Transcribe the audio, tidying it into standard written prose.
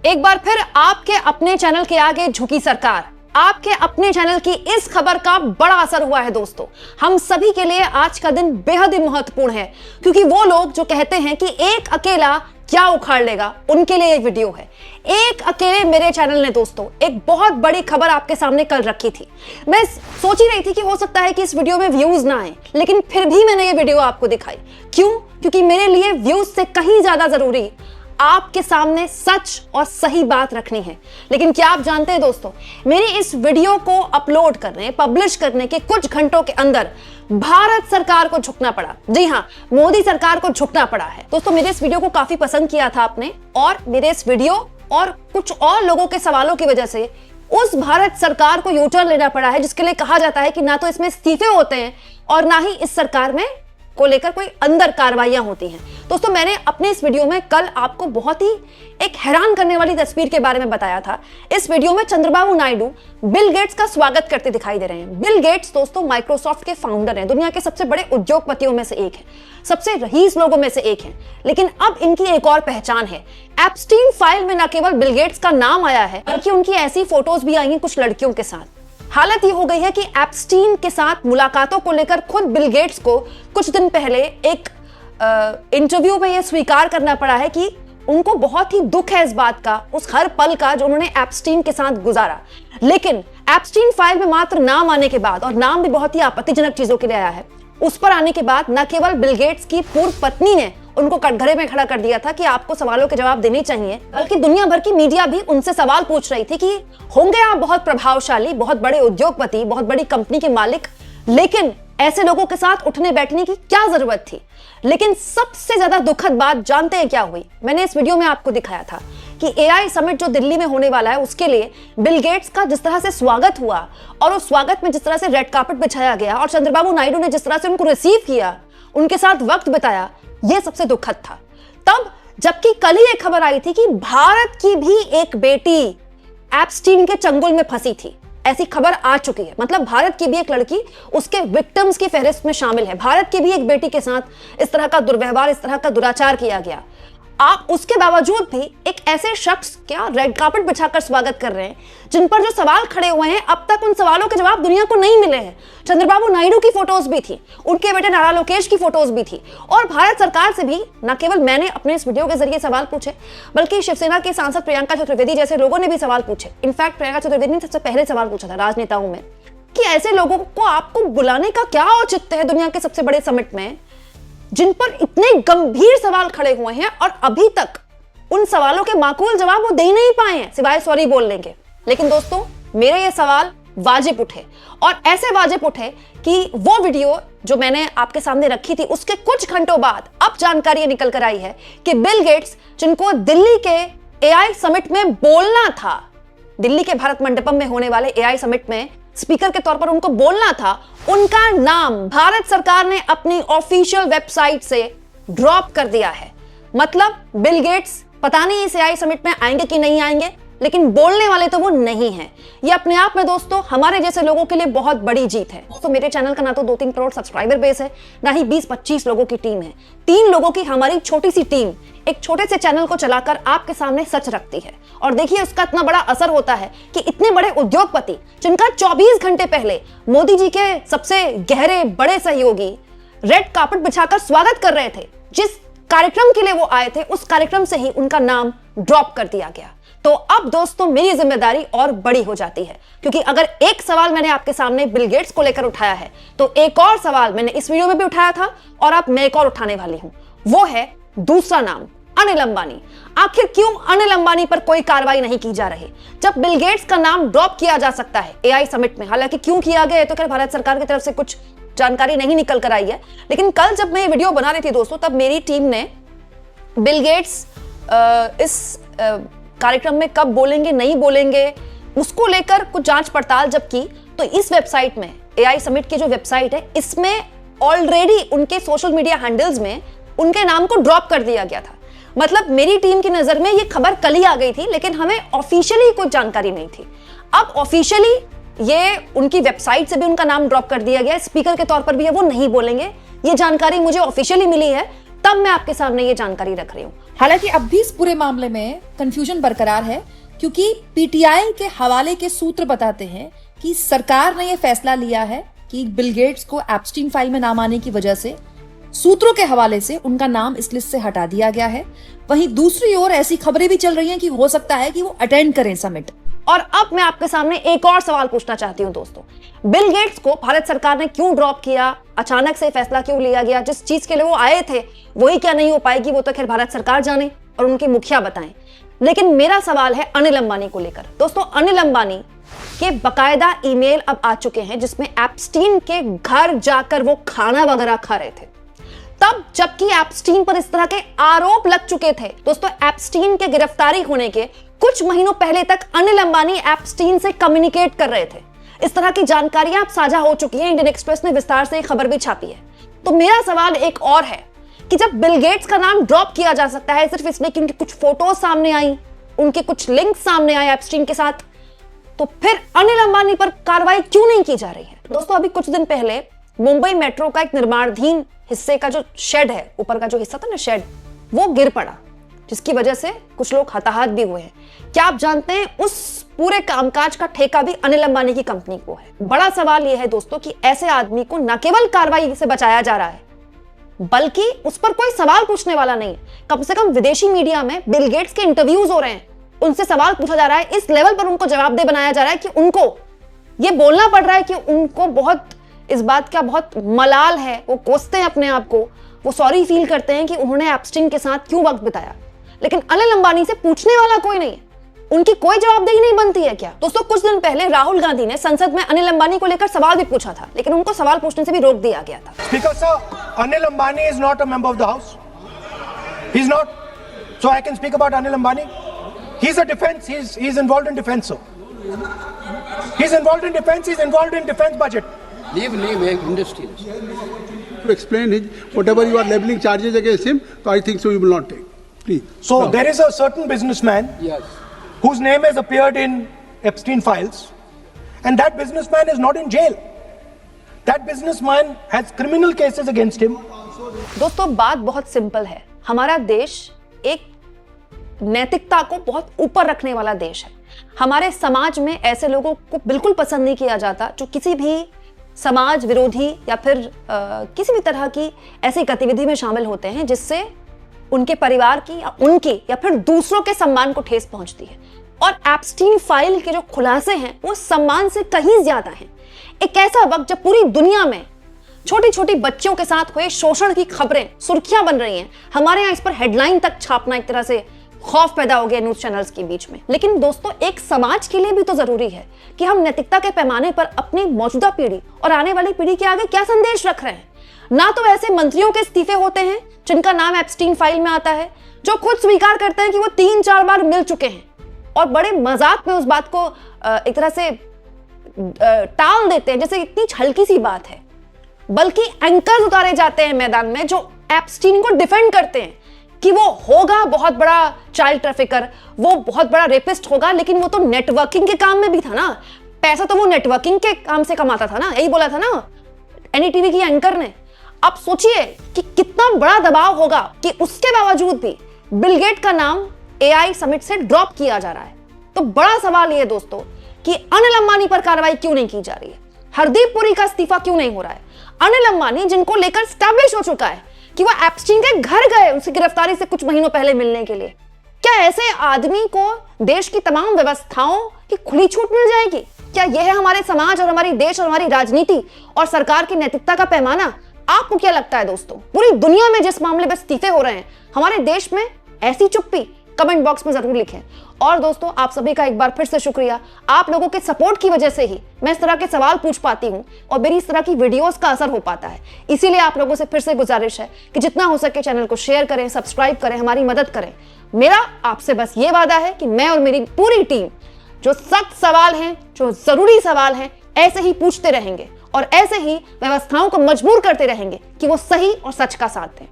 एक बार फिर आपके अपने चैनल के आगे झुकी सरकार। आपके अपने चैनल की इस खबर का बड़ा असर हुआ है दोस्तों। हम सभी के लिए आज का दिन बेहद ही महत्वपूर्ण है, क्योंकि वो लोग जो कहते हैं कि एक अकेला क्या उखाड़ लेगा, उनके लिए ये वीडियो है। एक अकेले मेरे चैनल ने दोस्तों एक बहुत बड़ी खबर आपके सामने कल रखी थी। मैं सोच ही रही थी कि हो सकता है कि इस वीडियो में व्यूज ना आए, लेकिन फिर भी मैंने ये वीडियो आपको दिखाई। क्यों? क्योंकि मेरे लिए व्यूज से कहीं ज्यादा जरूरी आपके सामने सच और सही बात रखनी है। लेकिन क्या आप जानते हैं दोस्तों, मेरी इस वीडियो को अपलोड करने, पब्लिश करने के कुछ घंटों के अंदर भारत सरकार को झुकना पड़ा। जी हां, मोदी सरकार को झुकना पड़ा है। दोस्तों, मेरे इस वीडियो को काफी पसंद किया था आपने, और मेरे इस वीडियो और कुछ और लोगों के सवालों की वजह से उस भारत सरकार को यूटर्न लेना पड़ा है, जिसके लिए कहा जाता है कि ना तो इसमें इस्तीफे होते हैं और ना ही इस सरकार में को लेकर कोई अंदर कार्रवाइयां होती हैं। दोस्तों, मैंने अपने इस वीडियो में कल आपको बहुत ही एक हैरान करने वाली तस्वीर के बारे में बताया था। इस वीडियो में चंद्रबाबू नायडू बिल गेट्स का स्वागत करते दिखाई दे रहे हैं। बिल गेट्स दोस्तों माइक्रोसॉफ्ट के फाउंडर हैं, दुनिया के सबसे बड़े उद्योगपतियों में से एक है, सबसे रईस लोगों में से एक है। लेकिन अब इनकी एक और पहचान है। एप्स्टीन फाइल में न केवल बिल गेट्स का नाम आया है, बल्कि उनकी ऐसी फोटोज भी आई हैं कुछ लड़कियों के साथ। हालत ये हो गई है कि एप्स्टीन के साथ मुलाकातों को लेकर खुद बिल गेट्स को कुछ दिन पहले एक इंटरव्यू में यह स्वीकार करना पड़ा है कि उनको बहुत ही दुख है इस बात का, उस हर पल का जो उन्होंने एप्स्टीन के साथ गुजारा। लेकिन एप्स्टीन फाइल में मात्र नाम आने के बाद, और नाम भी बहुत ही आपत्तिजनक चीजों के लिए आया है, उस पर आने के बाद न केवल बिल गेट्स की पूर्व पत्नी ने उनको कटघरे में खड़ा कर दिया था कि आपको सवालों के जवाब देने चाहिए, बल्कि दुनिया भर की मीडिया भी उनसे सवाल पूछ रही थी कि होंगे आप बहुत प्रभावशाली, बहुत बड़े उद्योगपति, बहुत बड़ी कंपनी के मालिक, लेकिन ऐसे लोगों के साथ उठने बैठने की क्या जरूरत थी। लेकिन सबसे ज्यादा दुखद बात जानते हैं क्या हुई? मैंने इस वीडियो में आपको दिखाया था कि एआई समिट जो दिल्ली में होने वाला है, उसके लिए बिल गेट्स का जिस तरह से स्वागत हुआ, और उस स्वागत में जिस तरह से रेड कार्पेट बिछाया गया, और चंद्रबाबू नायडू ने जिस तरह से उनको रिसीव किया, उनके साथ वक्त बिताया, यह सबसे दुखद था। तब जबकि कल ही एक खबर आई थी कि भारत की भी एक बेटी एप्स्टीन के चंगुल में फंसी थी, ऐसी खबर आ चुकी है। मतलब भारत की भी एक लड़की उसके विक्टिम्स की फहरिस्त में शामिल है। भारत की भी एक बेटी के साथ इस तरह का दुर्व्यवहार, इस तरह का दुराचार किया गया। आप उसके बावजूद भी एक ऐसे शख्स क्या रेड कार्पेट बिछाकर स्वागत कर रहे हैं, जिन पर जो सवाल खड़े हुए हैं अब तक उन सवालों के जवाब दुनिया को नहीं मिले हैं। चंद्रबाबू नायडू की फोटोज भी थी, उनके बेटे नारा लोकेश की फोटोज भी थी, और भारत सरकार से भी न केवल मैंने अपने इस वीडियो के जरिए सवाल पूछे, बल्कि शिवसेना की सांसद प्रियंका चतुर्वेदी जैसे लोगों ने भी सवाल पूछे। इनफैक्ट प्रियंका चतुर्वेदी ने सबसे पहले सवाल पूछा था राजनेताओं में कि ऐसे लोगों को आपको बुलाने का क्या औचित्य है दुनिया के सबसे बड़े समिट में, जिन पर इतने गंभीर सवाल खड़े हुए हैं, और अभी तक उन सवालों के माकूल जवाब वो दे नहीं पाए हैं सिवाय सॉरी बोलने के। लेकिन दोस्तों, मेरे ये सवाल वाजिब उठे, और ऐसे वाजिब उठे कि वो वीडियो जो मैंने आपके सामने रखी थी, उसके कुछ घंटों बाद अब जानकारी निकल कर आई है कि बिल गेट्स, जिनको दिल्ली के एआई समिट में बोलना था, दिल्ली के भारत मंडपम में होने वाले एआई समिट में स्पीकर के तौर पर उनको बोलना था, उनका नाम भारत सरकार ने अपनी ऑफिशियल वेबसाइट से ड्रॉप कर दिया है। मतलब बिल गेट्स पता नहीं इस एआई समिट में आएंगे कि नहीं आएंगे, लेकिन बोलने वाले तो वो नहीं है। ये अपने आप में दोस्तों हमारे जैसे लोगों के लिए बहुत बड़ी जीत है। तो मेरे चैनल का ना तो 2-3 करोड़ सब्सक्राइबर बेस है, ना ही 20-25 लोगों की टीम है। 3 लोगों की हमारी छोटी सी टीम एक छोटे से चैनल को चलाकर आपके सामने सच रखती है, और देखिए उसका इतना बड़ा असर होता है कि इतने बड़े उद्योगपति, जिनका 24 घंटे पहले मोदी जी के सबसे गहरे बड़े सहयोगी रेड कार्पेट बिछाकर स्वागत कर रहे थे, जिस कार्यक्रम के लिए वो आए थे, उस कार्यक्रम से ही उनका नाम ड्रॉप कर दिया गया। तो अब दोस्तों मेरी जिम्मेदारी और बड़ी हो जाती है, क्योंकि अगर एक सवाल मैंने आपके सामने बिल गेट्स को लेकर उठाया है, तो एक और सवाल मैंने इस वीडियो में भी उठाया था, और अब मैं एक और उठाने वाली हूं। वो है दूसरा नाम, अनिल अंबानी। आखिर क्यों अनिल अंबानी पर कोई कार्रवाई नहीं की जा रही, जब बिल गेट्स का नाम ड्रॉप किया जा सकता है एआई समिट में? हालांकि क्यों किया गया है तो खैर भारत सरकार की तरफ से कुछ जानकारी नहीं निकल कर आई है, लेकिन कल जब मैं ये वीडियो बना रही थी दोस्तों, तब मेरी टीम ने बिल गेट्स इस कार्यक्रम में कब बोलेंगे, नहीं बोलेंगे, उसको लेकर कुछ जांच पड़ताल जब की, तो इस वेबसाइट में, एआई समिट की जो वेबसाइट है, इसमें ऑलरेडी उनके सोशल मीडिया हैंडल्स में उनके नाम को ड्रॉप कर दिया गया था। मतलब मेरी टीम की नजर में ये खबर कल ही आ गई थी, लेकिन हमें ऑफिशियली कोई जानकारी नहीं थी। अब ऑफिशियली ये उनकी वेबसाइट से भी उनका नाम ड्रॉप कर दिया गया, स्पीकर के तौर पर भी है वो नहीं बोलेंगे। ये जानकारी मुझे ऑफिशियली मिली है, तब मैं आपके सामने ये जानकारी रख रही हूं। हालांकि अब भी इस पूरे मामले में कंफ्यूजन बरकरार है, क्योंकि पीटीआई के हवाले के सूत्र बताते हैं कि सरकार ने यह फैसला लिया है कि बिल गेट्स को एप्स्टीन फाइल में नाम आने की वजह से सूत्रों के हवाले से उनका नाम इस लिस्ट से हटा दिया गया है। वहीं दूसरी ओर ऐसी खबरें भी चल रही हैं कि हो सकता है कि वो अटेंड करें समिट। और अब मैं आपके सामने एक और सवाल पूछना चाहती हूं दोस्तों, बिल गेट्स को भारत सरकार ने क्यों ड्रॉप किया? अचानक से फैसला क्यों लिया गया? जिस चीज के लिए वो आए थे वही क्या नहीं हो पाएगी, वो तो खैर भारत सरकार जाने और उनके मुखिया बताएं। लेकिन मेरा सवाल है अनिल अंबानी को लेकर। दोस्तों, अनिल अंबानी के बकायदा ईमेल अब आ चुके हैं जिसमें एप्स्टीन के घर जाकर वो खाना वगैरह खा रहे थे, तब जबकि एप्स्टीन पर इस तरह के आरोप लग चुके थे। दोस्तों, एप्स्टीन के गिरफ्तारी होने के कुछ महीनों पहले तक अनिल अंबानी एप्स्टीन से कम्युनिकेट कर रहे थे। इस तरह की जानकारियां अब साझा हो चुकी है। इंडियन एक्सप्रेस ने विस्तार से खबर भी छापी है। तो मेरा सवाल एक और है कि जब बिल गेट्स का नाम ड्रॉप किया जा सकता है सिर्फ इसलिए कि उनकी कुछ फोटोज सामने आई, उनके कुछ लिंक सामने आए एप्स्टीन के साथ, तो फिर अनिल अंबानी पर कार्रवाई क्यों नहीं की जा रही है? दोस्तों, अभी कुछ दिन पहले मुंबई मेट्रो का एक निर्माणाधीन हिस्से का जो शेड है, ऊपर का जो हिस्सा था ना शेड, वो गिर पड़ा, जिसकी वजह से कुछ लोग हताहत भी हुए हैं। क्या आप जानते हैं उस पूरे कामकाज का ठेका भी अनिल अंबानी की कंपनी को है। बड़ा सवाल यह है दोस्तों कि ऐसे आदमी को न केवल कार्रवाई से बचाया जा रहा है बल्कि उस पर कोई सवाल पूछने वाला नहीं। कम से कम विदेशी मीडिया में बिल गेट्स के इंटरव्यूज हो रहे हैं, उनसे सवाल पूछा जा रहा है, इस लेवल पर उनको जवाबदेह बनाया जा रहा है कि उनको ये बोलना पड़ रहा है कि उनको बहुत इस बात का बहुत मलाल है, वो कोसते हैं अपने आप को, वो सॉरी फील करते हैं कि उन्होंने एप्स्टीन के साथ क्यों वक्त बिताया। लेकिन अनिल अंबानी से पूछने वाला कोई नहीं है, उनकी कोई जवाबदेही नहीं बनती है क्या? दोस्तों, कुछ दिन पहले राहुल गांधी ने संसद में अनिल अंबानी को लेकर सवाल भी पूछा था, लेकिन उनको सवाल पूछने से भी रोक दिया गया था। Speaker sir, Anil Ambani is not a member of the house, he is not, so I can speak about Anil Ambani. He is a defence, he is involved in defence, so he is involved in defence, he is involved in defence budget. Leave industries. To explain his, whatever you are leveling charges against him, so I think so you will not take. Please. So no. there is a certain businessman Yes. whose name has appeared in Epstein files, and that businessman is not in jail. That businessman has criminal cases against him. दोस्तों, बात बहुत simple है। हमारा देश एक नैतिकता को बहुत ऊपर रखने वाला देश है। हमारे समाज में ऐसे लोगों को बिल्कुल पसंद नहीं किया जाता जो किसी भी समाज विरोधी या फिर किसी भी तरह की ऐसी गतिविधि में शामिल होते हैं जिससे उनके परिवार की या उनकी या फिर दूसरों के सम्मान को ठेस पहुंचती है। और एप्स्टीन फाइल के जो खुलासे हैं वो सम्मान से कहीं ज्यादा हैं। एक ऐसा वक्त जब पूरी दुनिया में छोटी छोटी बच्चियों के साथ हुए शोषण की खबरें सुर्खियां बन रही हैं, हमारे यहाँ इस पर हेडलाइन तक छापना एक तरह से खौफ पैदा हो गया न्यूज चैनल्स के बीच में। लेकिन दोस्तों, एक समाज के लिए भी तो जरूरी है कि हम नैतिकता के पैमाने पर अपनी मौजूदा पीढ़ी और आने वाली पीढ़ी के आगे क्या संदेश रख रहे हैं। ना तो ऐसे मंत्रियों के इस्तीफे होते हैं जिनका नाम एप्स्टीन फाइल में आता है, जो खुद स्वीकार करते हैं कि वो 3-4 बार मिल चुके हैं और बड़े मजाक में उस बात को एक तरह से टाल देते हैं जैसे इतनी हल्की सी बात है। बल्कि एंकर्स उतारे जाते हैं मैदान में जो एप्स्टीन को डिफेंड करते हैं कि वो होगा बहुत बड़ा चाइल्ड ट्रैफिकर, वो बहुत बड़ा रेपिस्ट होगा, लेकिन वो तो नेटवर्किंग के काम में भी था ना, पैसा तो वो नेटवर्किंग के काम से कमाता था ना, यही बोला था ना एनडीटीवी की एंकर ने। अब सोचिए कि कितना बड़ा दबाव होगा कि उसके बावजूद भी बिल गेट का नाम एआई समिट से ड्रॉप किया जा रहा है। तो बड़ा सवाल ये दोस्तों कि अनिल अंबानी पर कार्रवाई क्यों नहीं की जा रही है, हरदीप पुरी का इस्तीफा क्यों नहीं हो रहा है। अनिल अंबानी जिनको लेकर स्टैब्लिश हो चुका है कि वो एप्स्टीन के घर गए उसकी गिरफ्तारी से कुछ महीनों पहले मिलने के लिए, क्या ऐसे आदमी को देश की तमाम व्यवस्थाओं की खुली छूट मिल जाएगी? क्या यह है हमारे समाज और हमारी देश और हमारी राजनीति और सरकार की नैतिकता का पैमाना? आपको क्या लगता है दोस्तों? पूरी दुनिया में जिस मामले में इस्तीफे हो रहे हैं, हमारे देश में ऐसी चुप्पी? कमेंट बॉक्स में जरूर लिखें। और दोस्तों, आप सभी का एक बार फिर से शुक्रिया। आप लोगों के सपोर्ट की वजह से ही मैं इस तरह के सवाल पूछ पाती हूं और मेरी इस तरह की वीडियोस का असर हो पाता है। इसीलिए आप लोगों से फिर से गुजारिश है कि जितना हो सके चैनल को शेयर करें, सब्सक्राइब करें, हमारी मदद करें। मेरा आपसे बस ये वादा है कि मैं और मेरी पूरी टीम जो सख्त सवाल हैं, जो जरूरी सवाल हैं, ऐसे ही पूछते रहेंगे और ऐसे ही व्यवस्थाओं को मजबूर करते रहेंगे कि वो सही और सच का साथ दें।